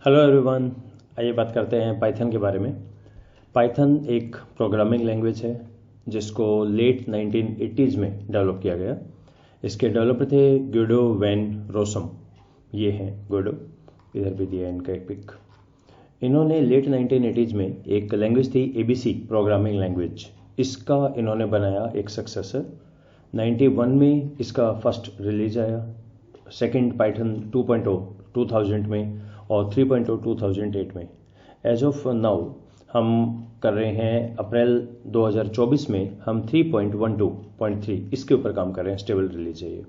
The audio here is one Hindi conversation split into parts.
Hello everyone. आइए बात करते हैं पाइथन के बारे में। पाइथन एक प्रोग्रामिंग लैंग्वेज है जिसको लेट 1980s में डेवलप किया गया। इसके डेवलपर थे गुइडो वैन रोसम। ये हैं गुइडो, इधर भी दिया है इनका एक पिक। इन्होंने लेट 1980s में एक लैंग्वेज थी एबीसी प्रोग्रामिंग लैंग्वेज, इसका इन्होंने बनाया एक सक्सेसर। 91 में इसका फर्स्ट रिलीज आया, सेकंड पाइथन 2.0 2000 में और 3.0 2008 में। एज ऑफ नाउ हम कर रहे हैं अप्रैल 2024 में हम 3.12.3 इसके ऊपर काम कर रहे हैं। स्टेबल रिलीज है ये।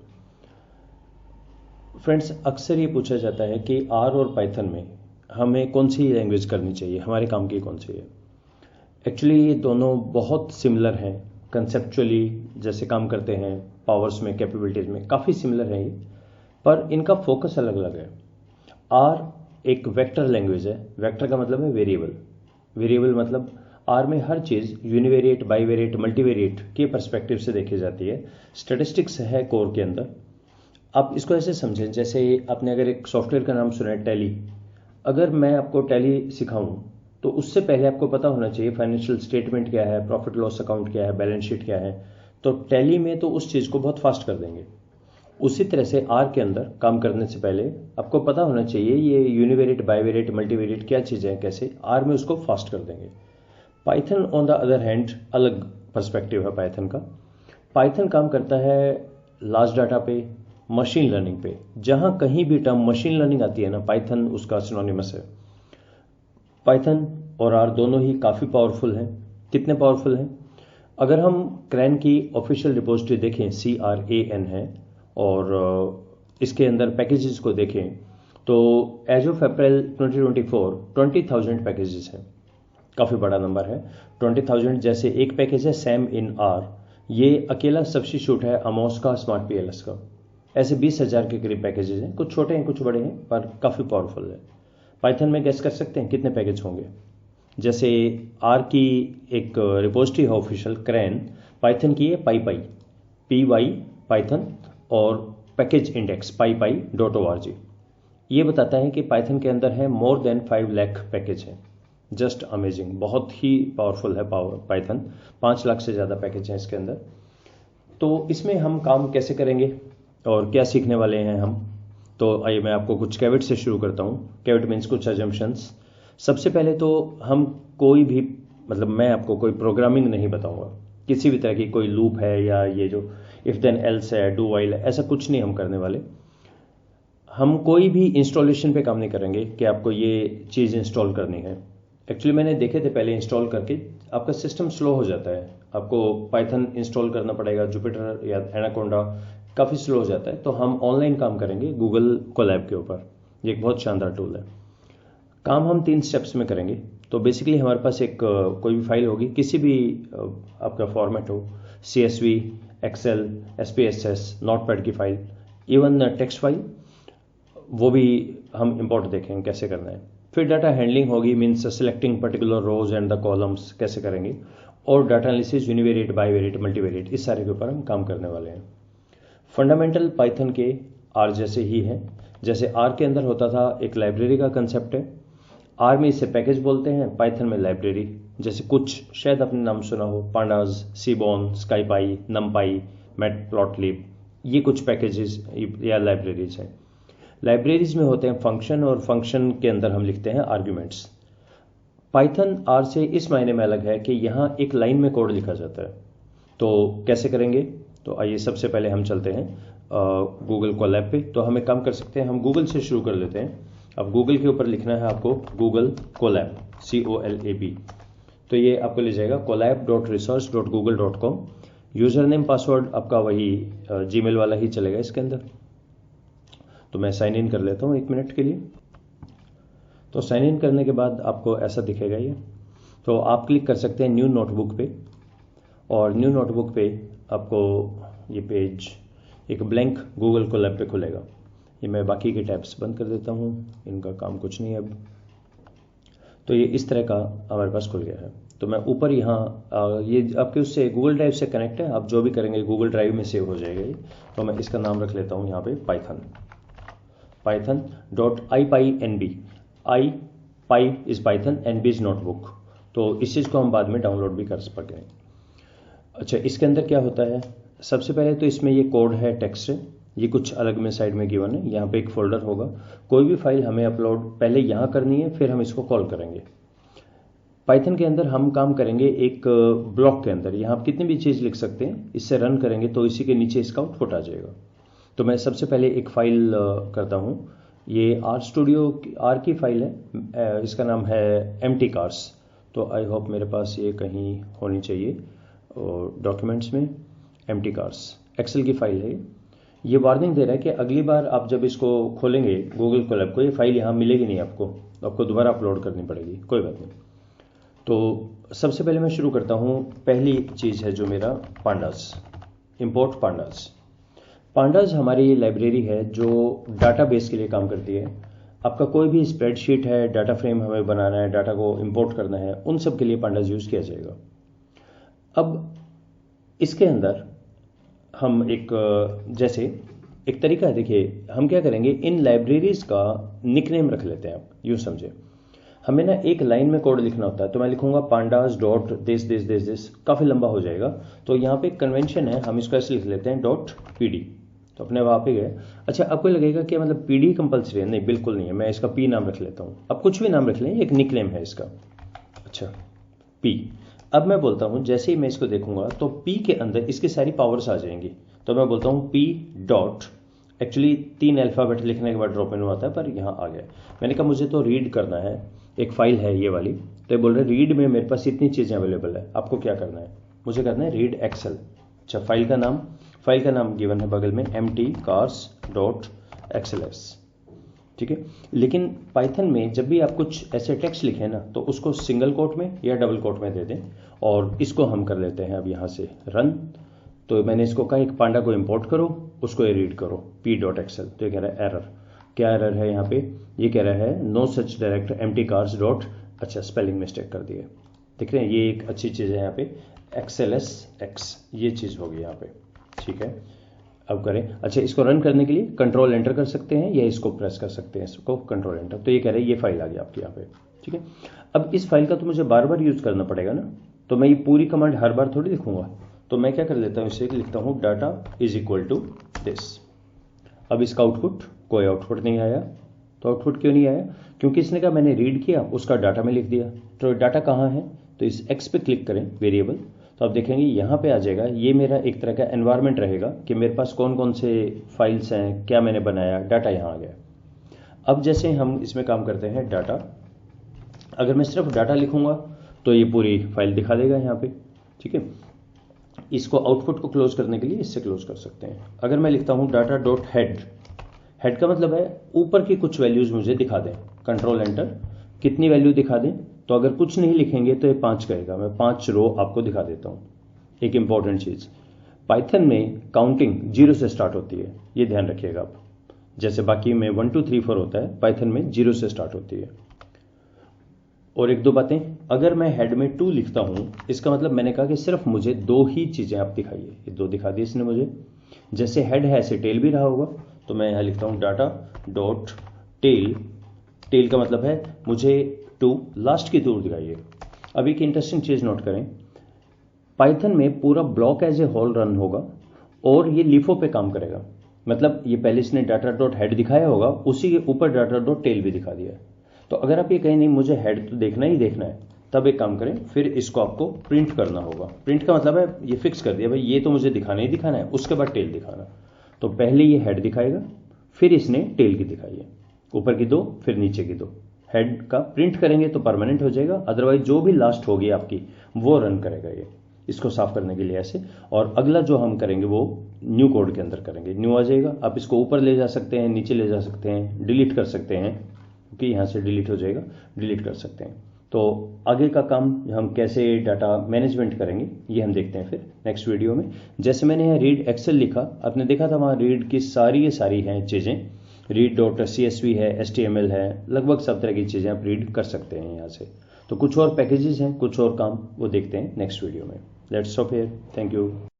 फ्रेंड्स, अक्सर ये पूछा जाता है कि आर और पाइथन में हमें कौन सी लैंग्वेज करनी चाहिए, हमारे काम की कौन सी है। एक्चुअली ये दोनों बहुत सिमिलर हैं कंसेप्चुअली, जैसे काम करते हैं पावर्स में, कैपेबिलिटीज में काफ़ी सिमिलर है ये, पर इनका फोकस अलग अलग है। आर एक वेक्टर लैंग्वेज है। वेक्टर का मतलब है वेरिएबल। वेरिएबल मतलब आर में हर चीज़ यूनिवेरिएट, बाईवेरिएट, मल्टीवेरिएट के पर्सपेक्टिव से देखी जाती है। स्टैटिस्टिक्स है कोर के अंदर। आप इसको ऐसे समझें जैसे आपने अगर एक सॉफ्टवेयर का नाम सुना है टैली। अगर मैं आपको टैली सिखाऊं तो उससे पहले आपको पता होना चाहिए फाइनेंशियल स्टेटमेंट क्या है, प्रॉफिट लॉस अकाउंट क्या है, बैलेंस शीट क्या है। तो टैली में तो उस चीज़ को बहुत फास्ट कर देंगे। उसी तरह से आर के अंदर काम करने से पहले आपको पता होना चाहिए ये यूनिवेरिएट, बाईवेरिएट, मल्टीवेरिएट क्या चीज़ें हैं, कैसे आर में उसको फास्ट कर देंगे। Python on the other hand अलग पर्सपेक्टिव है पाइथन का। पाइथन काम करता है लार्ज डाटा पे, मशीन लर्निंग पे। जहां कहीं भी टर्म मशीन लर्निंग आती है ना, पाइथन उसका सिनोनिमस है। पाइथन और आर दोनों ही काफ़ी पावरफुल हैं। कितने पावरफुल हैं? अगर हम क्रैन की ऑफिशियल रिपोजिटरी देखें, CRAN है, और इसके अंदर पैकेजेस को देखें तो एज ऑफ अप्रैल 2024 20,000 पैकेजेस हैं। काफ़ी बड़ा नंबर है 20,000। जैसे एक पैकेज है सैम इन आर, ये अकेला सब्स्टिट्यूट है अमोस का स्मार्ट PLS का। ऐसे 20,000 के करीब पैकेजेस हैं, कुछ छोटे हैं कुछ बड़े हैं, पर काफ़ी पावरफुल है। पाइथन में गेस कर सकते हैं कितने पैकेज होंगे? जैसे आर की एक रिपोजिटरी है ऑफिशियल क्रैन, पाइथन की है PY पाइथन, और पैकेज इंडेक्स py.org। ये बताता है कि पाइथन के अंदर है मोर देन 5 लाख पैकेज है। जस्ट अमेजिंग, बहुत ही पावरफुल है पाइथन। 5 लाख से ज़्यादा पैकेज हैं इसके अंदर। तो इसमें हम काम कैसे करेंगे और क्या सीखने वाले हैं हम? तो आइए मैं आपको कुछ कैविट से शुरू करता हूँ। कैविट मीन्स कुछ अजम्पशंस। सबसे पहले तो हम कोई भी, मतलब मैं आपको कोई प्रोग्रामिंग नहीं बताऊंगा, किसी भी तरह की कोई लूप है या ये जो इफ देन एल्स है, डू वाइल है, ऐसा कुछ नहीं हम करने वाले। हम कोई भी इंस्टॉलेशन पे काम नहीं करेंगे कि आपको ये चीज़ इंस्टॉल करनी है। एक्चुअली मैंने देखे थे पहले, इंस्टॉल करके आपका सिस्टम स्लो हो जाता है। आपको पाइथन इंस्टॉल करना पड़ेगा, जुपिटर या एनाकोंडा, काफ़ी स्लो हो जाता है। तो हम ऑनलाइन काम करेंगे गूगल कोलैब के ऊपर। ये एक बहुत शानदार टूल है। काम हम 3 स्टेप्स में करेंगे। तो बेसिकली हमारे पास एक कोई भी फाइल होगी, किसी भी आपका फॉर्मेट हो, CSV, एक्सेल, SPSS, नोटपैड की फाइल, इवन टेक्स्ट फाइल, वो भी हम इंपोर्ट देखेंगे कैसे करना है। फिर डाटा हैंडलिंग होगी, means selecting particular rows and the columns कैसे करेंगे, और data analysis, univariate, bivariate, multivariate, इस सारे के ऊपर हम काम करने वाले हैं। फंडामेंटल पाइथन के आर जैसे ही हैं। जैसे आर के अंदर होता था एक लाइब्रेरी का कंसेप्ट है, आर में इसे पैकेज बोलते हैं, पाइथन में लाइब्रेरी। जैसे कुछ शायद आपने नाम सुना हो, पांडाज, सीबॉन, स्काईपाई, नमपाई, मैटप्लॉटलिब, ये कुछ पैकेजेस या लाइब्रेरीज हैं। लाइब्रेरीज में होते हैं फंक्शन, और फंक्शन के अंदर हम लिखते हैं आर्ग्यूमेंट्स। पाइथन आर से इस मायने में अलग है कि यहाँ एक लाइन में कोड लिखा जाता है। तो कैसे करेंगे? तो आइए सबसे पहले हम चलते हैं गूगल कोलैब पे। तो हम एक काम कर सकते हैं, हम गूगल से शुरू कर लेते हैं। अब गूगल के ऊपर लिखना है आपको गूगल कोलैब, COLAB। तो ये आपको ले जाएगा colab.research.google.com। यूज़र नेम पासवर्ड आपका वही जीमेल वाला ही चलेगा इसके अंदर। तो मैं साइन इन कर लेता हूँ 1 मिनट के लिए। तो साइन इन करने के बाद आपको ऐसा दिखेगा ये। तो आप क्लिक कर सकते हैं न्यू नोटबुक पे, और न्यू नोटबुक पे आपको ये पेज एक ब्लैंक गूगल कोलैब पे खुलेगा। ये मैं बाकी के टैब्स बंद कर देता हूँ, इनका काम कुछ नहीं है अब। तो ये इस तरह का हमारे पास खुल गया है। तो मैं ऊपर यहाँ ये आपके उससे गूगल ड्राइव से कनेक्ट है, आप जो भी करेंगे गूगल ड्राइव में सेव हो जाएगा ये। तो मैं इसका नाम रख लेता हूँ यहाँ पे python.ipynb। I PY is Python and B is notebook. तो इस चीज़ को हम बाद में डाउनलोड भी कर सकें। अच्छा, इसके अंदर क्या होता है, सबसे पहले तो इसमें ये कोड है, टेक्स्ट है, ये कुछ अलग में साइड में गिवन है। यहाँ पे एक फोल्डर होगा, कोई भी फाइल हमें अपलोड पहले यहाँ करनी है, फिर हम इसको कॉल करेंगे। पाइथन के अंदर हम काम करेंगे एक ब्लॉक के अंदर, यहाँ आप कितनी भी चीज़ लिख सकते हैं, इससे रन करेंगे तो इसी के नीचे इसका आउटपुट आ जाएगा। तो मैं सबसे पहले एक फाइल करता हूँ, ये आर स्टूडियो आर की फाइल है, इसका नाम है एम्प्टी कार्स। तो आई होप मेरे पास ये कहीं होनी चाहिए, और डॉक्यूमेंट्स में एम्प्टी कार्स एक्सेल की फाइल है। ये वार्निंग दे रहा है कि अगली बार आप जब इसको खोलेंगे गूगल कोलैब को, ये फाइल यहाँ मिलेगी नहीं आपको दोबारा अपलोड करनी पड़ेगी। कोई बात नहीं। तो सबसे पहले मैं शुरू करता हूँ, पहली चीज़ है जो मेरा पांडास, इंपोर्ट पांडास। पांडास हमारी लाइब्रेरी है जो डाटाबेस के लिए काम करती है। आपका कोई भी स्प्रेडशीट है, डाटा फ्रेम हमें बनाना है, डाटा को इंपोर्ट करना है, उन सब के लिए पांडास यूज़ किया जाएगा। अब इसके अंदर हम जैसे एक तरीका है, देखिए हम क्या करेंगे, इन लाइब्रेरीज का निकनेम रख लेते हैं। आप यूँ समझे, हमें ना एक लाइन में कोड लिखना होता है, तो मैं लिखूंगा pandas dot this this this this, काफ़ी लंबा हो जाएगा। तो यहाँ पे कन्वेंशन है, हम इसको ऐसे लिख लेते हैं डॉट पीडी, तो अपने वहाँ पे गए। अच्छा, आपको लगेगा कि मतलब पीडी कंपलसरी है, नहीं बिल्कुल नहीं है, मैं इसका पी नाम रख लेता हूँ। अब कुछ भी नाम रख लें, एक निकनेम है इसका। अच्छा, पी। अब मैं बोलता हूँ, जैसे ही मैं इसको देखूंगा तो पी के अंदर इसकी सारी पावर्स आ जाएंगी। तो मैं बोलता हूँ पी डॉट, एक्चुअली 3 अल्फ़ाबेट लिखने के बाद ड्रॉप इन आता है, पर यहाँ आ गया। मैंने कहा मुझे तो रीड करना है, एक फाइल है ये वाली, तो ये बोल रहे रीड में मेरे पास इतनी चीज़ें अवेलेबल है, आपको क्या करना है, मुझे करना है रीड एक्सेल। अच्छा, फाइल का नाम गिवन है बगल में, empty-cars.xls, ठीक है। लेकिन पाइथन में जब भी आप कुछ ऐसे टेक्स्ट लिखें ना, तो उसको सिंगल कोट में या डबल कोट में दे दें। और इसको हम कर लेते हैं अब यहाँ से रन। तो मैंने इसको कहा एक पांडा को इंपोर्ट करो, उसको ये रीड करो p.xl। तो ये कह रहा है एरर, क्या एरर है यहाँ पे, ये कह रहा है no such director empty cars dot, अच्छा स्पेलिंग मिस्टेक कर दी है, देख रहे हैं। ये एक अच्छी चीज़ है यहाँ पे, XLSX, ये चीज़ होगी यहाँ पे, ठीक है। अब करें, अच्छा इसको रन करने के लिए कंट्रोल एंटर कर सकते हैं या इसको प्रेस कर सकते हैं, इसको कंट्रोल एंटर। तो ये कह रहे हैं ये फाइल आ गई आपकी यहाँ पे, ठीक है। अब इस फाइल का तो मुझे बार बार यूज़ करना पड़ेगा ना, तो मैं ये पूरी कमांड हर बार थोड़ी लिखूंगा। तो मैं क्या कर लेता हूँ, इसे लिखता हूँ data is equal to this. अब इसका आउटपुट, कोई आउटपुट नहीं आया। तो आउटपुट क्यों नहीं आया, क्योंकि इसने कहा मैंने रीड किया, उसका डाटा में लिख दिया। तो डाटा कहाँ है, तो इस एक्स पे क्लिक करें, वेरिएबल, तो आप देखेंगे यहाँ पे आ जाएगा। ये मेरा एक तरह का एनवायरनमेंट रहेगा कि मेरे पास कौन कौन से फाइल्स हैं, क्या मैंने बनाया, डाटा यहाँ आ गया। अब जैसे हम इसमें काम करते हैं डाटा, अगर मैं सिर्फ डाटा लिखूंगा तो ये पूरी फाइल दिखा देगा यहाँ पे, ठीक है। इसको आउटपुट को क्लोज करने के लिए इससे क्लोज कर सकते हैं। अगर मैं लिखता हूँ डाटा डॉट हेड, हेड का मतलब है ऊपर की कुछ वैल्यूज मुझे दिखा दें, कंट्रोल एंटर, कितनी वैल्यू दिखा दें। तो अगर कुछ नहीं लिखेंगे तो ये 5 कहेगा, मैं 5 रो आपको दिखा देता हूँ। एक इंपॉर्टेंट चीज़, पाइथन में काउंटिंग 0 से स्टार्ट होती है, ये ध्यान रखिएगा आप। जैसे बाकी में 1 2 3 4 होता है, पाइथन में 0 से स्टार्ट होती है। और एक दो बातें, अगर मैं हेड में 2 लिखता हूँ, इसका मतलब मैंने कहा कि सिर्फ मुझे 2 ही चीज़ें आप दिखाइए, ये 2 दिखा दी इसने मुझे। जैसे हेड है ऐसे टेल भी रहा होगा, तो मैं यहाँ लिखता हूँ डाटा डॉट टेल, टेल का मतलब है मुझे 2 लास्ट की 2 दिखाइए। अब एक इंटरेस्टिंग चीज़ नोट करें, पाइथन में पूरा block as a whole run होगा और ये लीफो पे काम करेगा। मतलब ये पहले इसने डाटा डॉट हेड दिखाया होगा, उसी के ऊपर डाटा डॉट टेल भी दिखा दिया है। तो अगर आप ये कहें नहीं मुझे हेड तो देखना ही देखना है, तब एक काम करें, फिर इसको आपको प्रिंट करना होगा। प्रिंट का मतलब है ये फिक्स कर दिया भाई, ये तो मुझे दिखाना ही दिखाना है, उसके बाद टेल दिखाना। तो पहले ये हेड दिखाएगा, फिर इसने टेल की दिखाई है, ऊपर की 2 फिर नीचे की 2। हेड का प्रिंट करेंगे तो परमानेंट हो जाएगा, अदरवाइज जो भी लास्ट होगी आपकी वो रन करेगा ये। इसको साफ करने के लिए ऐसे, और अगला जो हम करेंगे वो न्यू कोड के अंदर करेंगे, न्यू आ जाएगा। आप इसको ऊपर ले जा सकते हैं, नीचे ले जा सकते हैं, डिलीट कर सकते हैं, क्योंकि यहाँ से डिलीट हो जाएगा, डिलीट कर सकते हैं। तो आगे का काम हम कैसे डाटा मैनेजमेंट करेंगे ये हम देखते हैं फिर नेक्स्ट वीडियो में। जैसे मैंने यहाँ रीड एक्सेल लिखा, आपने देखा था वहाँ रीड की सारी हैं चीज़ें, रीड डॉट CSV है, HTML है, लगभग सब तरह की चीज़ें आप रीड कर सकते हैं यहाँ से। तो कुछ और पैकेजेस हैं, कुछ और काम, वो देखते हैं नेक्स्ट वीडियो में। Let's stop here, thank you.